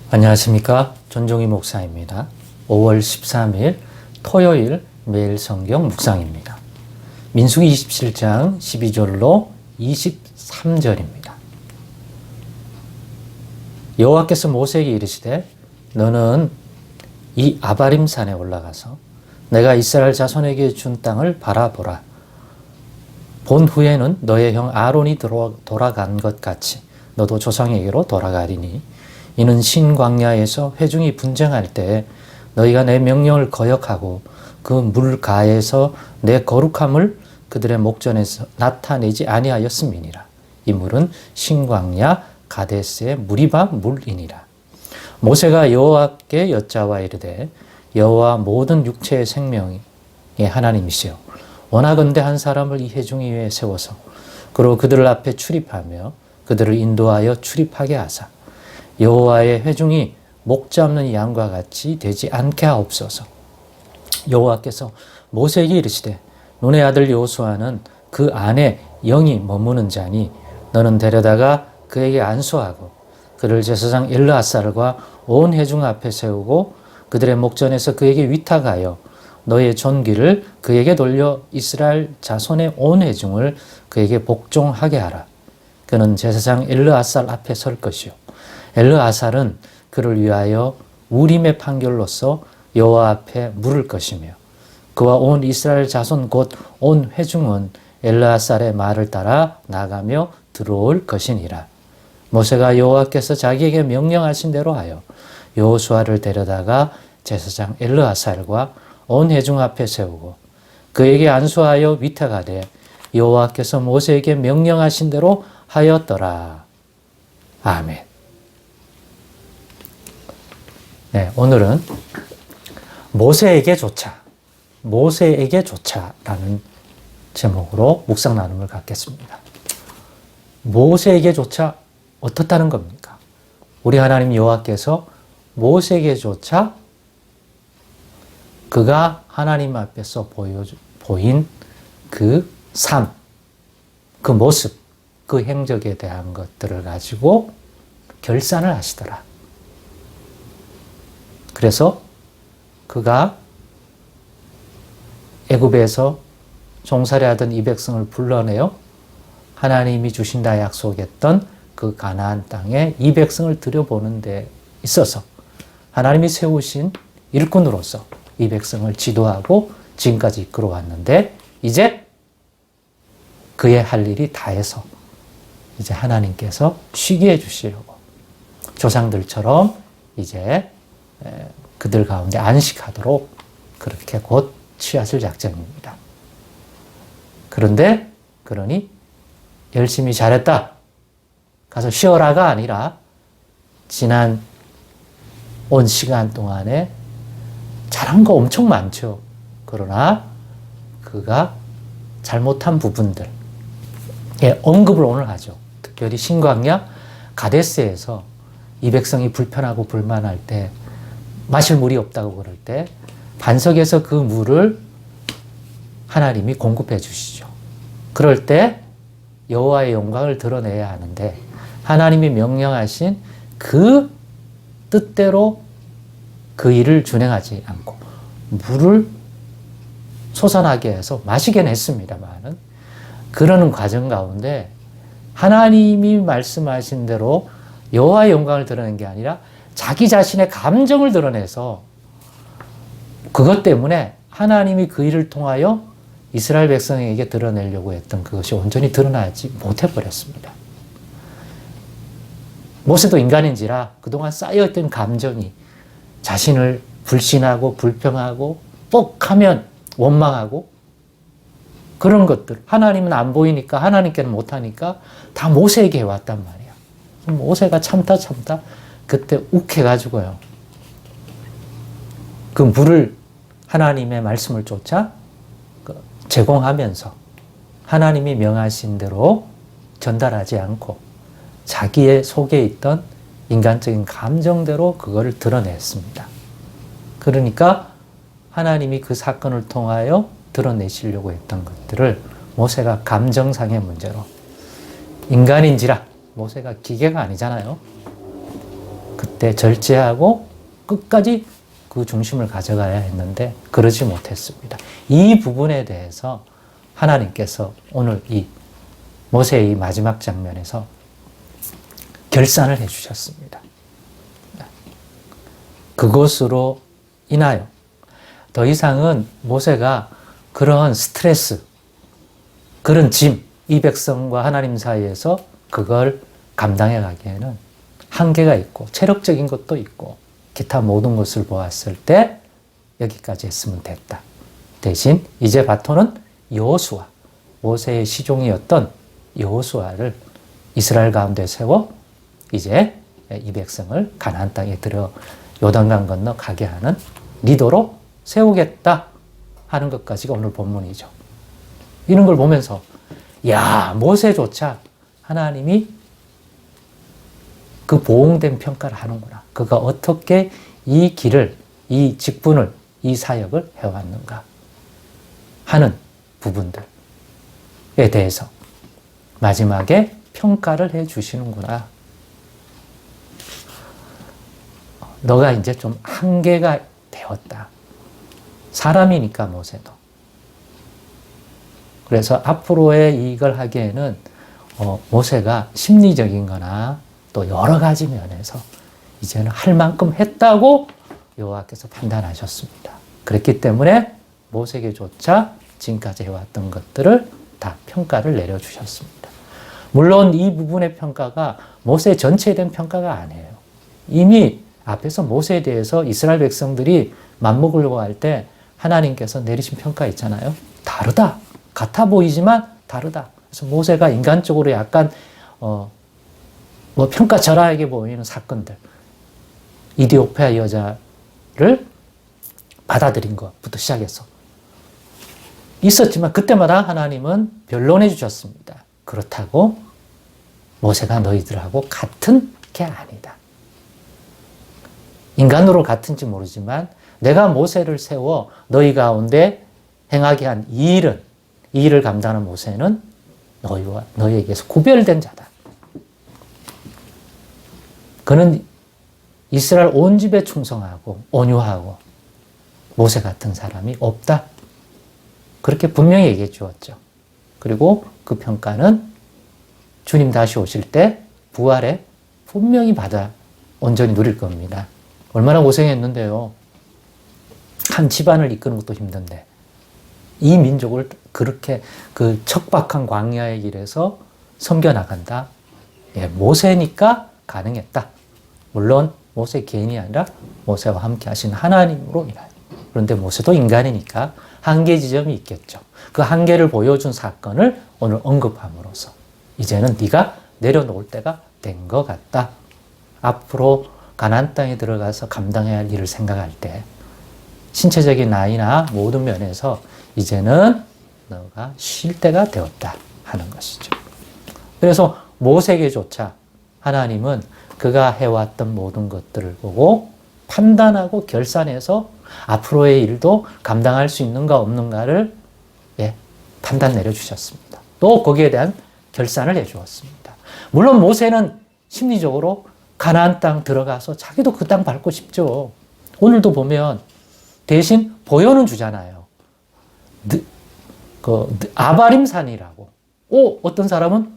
안녕하십니까. 전종희 목사입니다. 5월 13일 토요일 매일 성경 묵상입니다. 민수기 27장 12절로 23절입니다. 여호와께서 모세에게 이르시되 너는 이 아바림 산에 올라가서 내가 이스라엘 자손에게 준 땅을 바라보라. 본 후에는 너의 형 아론이 돌아간 것 같이 너도 조상에게로 돌아가리니 이는 신광야에서 회중이 분쟁할 때 너희가 내 명령을 거역하고 그 물가에서 내 거룩함을 그들의 목전에서 나타내지 아니하였음이니라. 이 물은 신광야 가데스의 무리바 물이니라. 모세가 여호와께 여짜와 이르되 여호와 모든 육체의 생명의 하나님이시여 원하건대 한 사람을 이 회중 위에 세워서 그로 그들 앞에 출입하며 그들을 인도하여 출입하게 하사 여호와의 회중이 목 잡는 양과 같이 되지 않게 하옵소서. 여호와께서 모세에게 이르시되 눈의 아들 여호수아는 그 안에 영이 머무는 자니 너는 데려다가 그에게 안수하고 그를 제사장 엘르아살과 온 회중 앞에 세우고 그들의 목전에서 그에게 위탁하여 너의 존귀를 그에게 돌려 이스라엘 자손의 온 회중을 그에게 복종하게 하라. 그는 제사장 엘르아살 앞에 설 것이요 엘르아살은 그를 위하여 우림의 판결로서 여호와 앞에 물을 것이며 그와 온 이스라엘 자손 곧 온 회중은 엘르아살의 말을 따라 나가며 들어올 것이니라. 모세가 여호와께서 자기에게 명령하신 대로 하여 여호수아를 데려다가 제사장 엘르아살과 온 회중 앞에 세우고 그에게 안수하여 위탁하되 여호와께서 모세에게 명령하신 대로 하였더라. 아멘. 네, 오늘은 모세에게조차라는 제목으로 묵상 나눔을 갖겠습니다. 모세에게조차 어떻다는 겁니까? 우리 하나님 여호와께서 모세에게조차 그가 하나님 앞에서 보인 그 삶, 그 모습, 그 행적에 대한 것들을 가지고 결산을 하시더라. 그래서 그가 애굽에서 종살이하던 이 백성을 불러내어 하나님이 주신다 약속했던 그 가나안 땅에 이 백성을 들여보는 데 있어서 하나님이 세우신 일꾼으로서 이 백성을 지도하고 지금까지 이끌어왔는데 이제 그의 할 일이 다해서 이제 하나님께서 쉬게 해주시려고 조상들처럼 이제 그들 가운데 안식하도록 그렇게 곧 취하실 작정입니다. 그러니 열심히 잘했다. 가서 쉬어라가 아니라 지난 온 시간 동안에 잘한 거 엄청 많죠. 그러나 그가 잘못한 부분들에 언급을 오늘 하죠. 특별히 신광야 가데스에서 이 백성이 불편하고 불만할 때 마실 물이 없다고 그럴 때 반석에서 그 물을 하나님이 공급해 주시죠. 그럴 때 여호와의 영광을 드러내야 하는데 하나님이 명령하신 그 뜻대로 그 일을 준행하지 않고 물을 솟아나게 해서 마시긴 했습니다만은 그러는 과정 가운데 하나님이 말씀하신 대로 여호와의 영광을 드러낸 게 아니라 자기 자신의 감정을 드러내서 그것 때문에 하나님이 그 일을 통하여 이스라엘 백성에게 드러내려고 했던 그것이 온전히 드러나지 못해버렸습니다. 모세도 인간인지라 그동안 쌓여있던 감정이 자신을 불신하고 불평하고 뻑하면 원망하고 그런 것들 하나님은 안 보이니까 하나님께는 못하니까 다 모세에게 왔단 말이야. 모세가 참다 그때 욱해가지고요. 그 물을 하나님의 말씀을 쫓아 제공하면서 하나님이 명하신 대로 전달하지 않고 자기의 속에 있던 인간적인 감정대로 그거를 드러냈습니다. 그러니까 하나님이 그 사건을 통하여 드러내시려고 했던 것들을 모세가 감정상의 문제로 인간인지라 모세가 기계가 아니잖아요. 그때 절제하고 끝까지 그 중심을 가져가야 했는데 그러지 못했습니다. 이 부분에 대해서 하나님께서 오늘 이 모세의 마지막 장면에서 결산을 해주셨습니다. 그것으로 인하여 더 이상은 모세가 그런 스트레스, 그런 짐, 이 백성과 하나님 사이에서 그걸 감당해 가기에는 한계가 있고 체력적인 것도 있고 기타 모든 것을 보았을 때 여기까지 했으면 됐다. 대신 이제 바톤은 여호수아, 모세의 시종이었던 여호수아를 이스라엘 가운데 세워 이제 이 백성을 가나안 땅에 들어 요단강 건너 가게 하는 리더로 세우겠다 하는 것까지가 오늘 본문이죠. 이런 걸 보면서 야, 모세조차 하나님이 그 보응된 평가를 하는구나. 그가 어떻게 이 길을, 이 직분을, 이 사역을 해왔는가 하는 부분들에 대해서 마지막에 평가를 해 주시는구나. 너가 이제 좀 한계가 되었다. 사람이니까 모세도. 그래서 앞으로의 이걸 하기에는 모세가 심리적인 거나 또 여러 가지 면에서 이제는 할 만큼 했다고 여호와께서 판단하셨습니다. 그렇기 때문에 모세에게조차 지금까지 해왔던 것들을 다 평가를 내려주셨습니다. 물론 이 부분의 평가가 모세 전체에 대한 평가가 아니에요. 이미 앞에서 모세에 대해서 이스라엘 백성들이 맘먹으려고 할 때 하나님께서 내리신 평가 있잖아요. 다르다. 같아 보이지만 다르다. 그래서 모세가 인간적으로 약간 평가절하하게 보이는 사건들, 이디오피아 여자를 받아들인 것부터 시작해서 있었지만 그때마다 하나님은 변론해 주셨습니다. 그렇다고 모세가 너희들하고 같은 게 아니다. 인간으로 같은지 모르지만 내가 모세를 세워 너희 가운데 행하게 한 이 일을 감당하는 모세는 너희와 너희에게서 구별된 자다. 그는 이스라엘 온 집에 충성하고 온유하고 모세 같은 사람이 없다. 그렇게 분명히 얘기해 주었죠. 그리고 그 평가는 주님 다시 오실 때 부활에 분명히 받아 온전히 누릴 겁니다. 얼마나 고생했는데요. 한 집안을 이끄는 것도 힘든데 이 민족을 그렇게 그 척박한 광야의 길에서 섬겨나간다. 모세니까 가능했다. 물론 모세 개인이 아니라 모세와 함께 하신 하나님으로 인하여. 그런데 모세도 인간이니까 한계 지점이 있겠죠. 그 한계를 보여준 사건을 오늘 언급함으로써 이제는 네가 내려놓을 때가 된 것 같다. 앞으로 가나안 땅에 들어가서 감당해야 할 일을 생각할 때 신체적인 나이나 모든 면에서 이제는 너가 쉴 때가 되었다 하는 것이죠. 그래서 모세에게조차 하나님은 그가 해왔던 모든 것들을 보고 판단하고 결산해서 앞으로의 일도 감당할 수 있는가 없는가를 판단 내려주셨습니다. 또 거기에 대한 결산을 해주었습니다. 물론 모세는 심리적으로 가나안 땅 들어가서 자기도 그 땅 밟고 싶죠. 오늘도 보면 대신 보여는 주잖아요. 아바림 산이라고. 어떤 사람은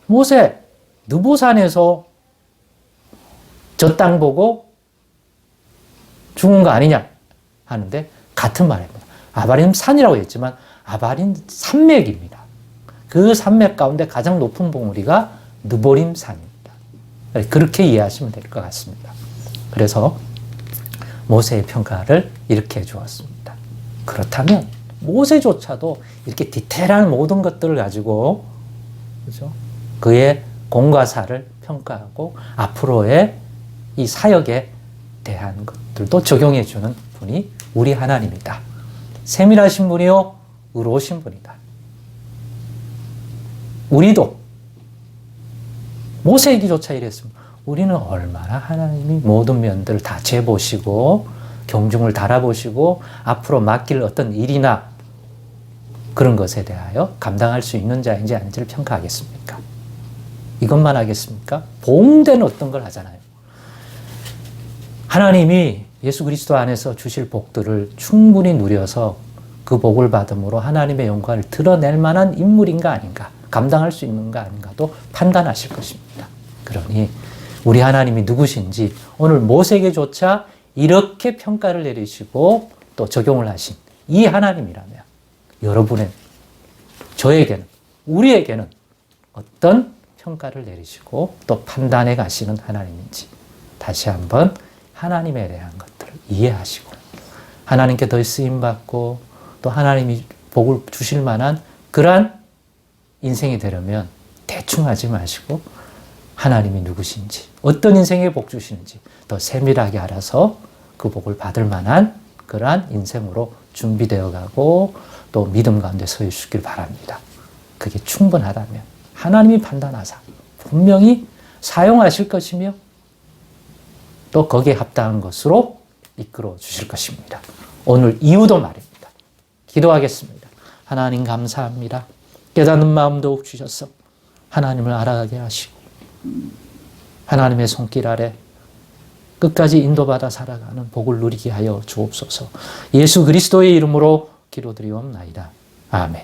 모세 느보산에서 저 땅 보고 죽은 거 아니냐 하는데 같은 말입니다. 아바림 산이라고 했지만 아바림 산맥입니다. 그 산맥 가운데 가장 높은 봉우리가 느보림 산입니다. 그렇게 이해하시면 될 것 같습니다. 그래서 모세의 평가를 이렇게 해주었습니다. 그렇다면 모세조차도 이렇게 디테일한 모든 것들을 가지고 그죠? 그의 공과 사를 평가하고 앞으로의 이 사역에 대한 것들도 적용해 주는 분이 우리 하나님이다. 세밀하신 분이요 의로우신 분이다. 우리도 모세에게조차 이랬습니다. 우리는 얼마나 하나님이 모든 면들을 다 재보시고 경중을 달아보시고 앞으로 맡길 어떤 일이나 그런 것에 대하여 감당할 수 있는 자인지 아닌지를 평가하겠습니까? 이것만 하겠습니까? 보응된 어떤 걸 하잖아요. 하나님이 예수 그리스도 안에서 주실 복들을 충분히 누려서 그 복을 받음으로 하나님의 영광을 드러낼 만한 인물인가 아닌가, 감당할 수 있는가 아닌가도 판단하실 것입니다. 그러니 우리 하나님이 누구신지 오늘 모세에게조차 이렇게 평가를 내리시고 또 적용을 하신 이 하나님이라면 여러분의, 저에게는, 우리에게는 어떤 평가를 내리시고 또 판단해 가시는 하나님인지 다시 한번 하나님에 대한 것들을 이해하시고 하나님께 더 쓰임받고 또 하나님이 복을 주실 만한 그러한 인생이 되려면 대충 하지 마시고 하나님이 누구신지, 어떤 인생에 복 주시는지 더 세밀하게 알아서 그 복을 받을 만한 그러한 인생으로 준비되어 가고 또 믿음 가운데 서 있으길 바랍니다. 그게 충분하다면 하나님이 판단하사 분명히 사용하실 것이며 또 거기에 합당한 것으로 이끌어 주실 것입니다. 오늘 이유도 말입니다. 기도하겠습니다. 하나님 감사합니다. 깨닫는 마음 더욱 주셔서 하나님을 알아가게 하시고 하나님의 손길 아래 끝까지 인도받아 살아가는 복을 누리게 하여 주옵소서. 예수 그리스도의 이름으로 기도드리옵나이다. 아멘.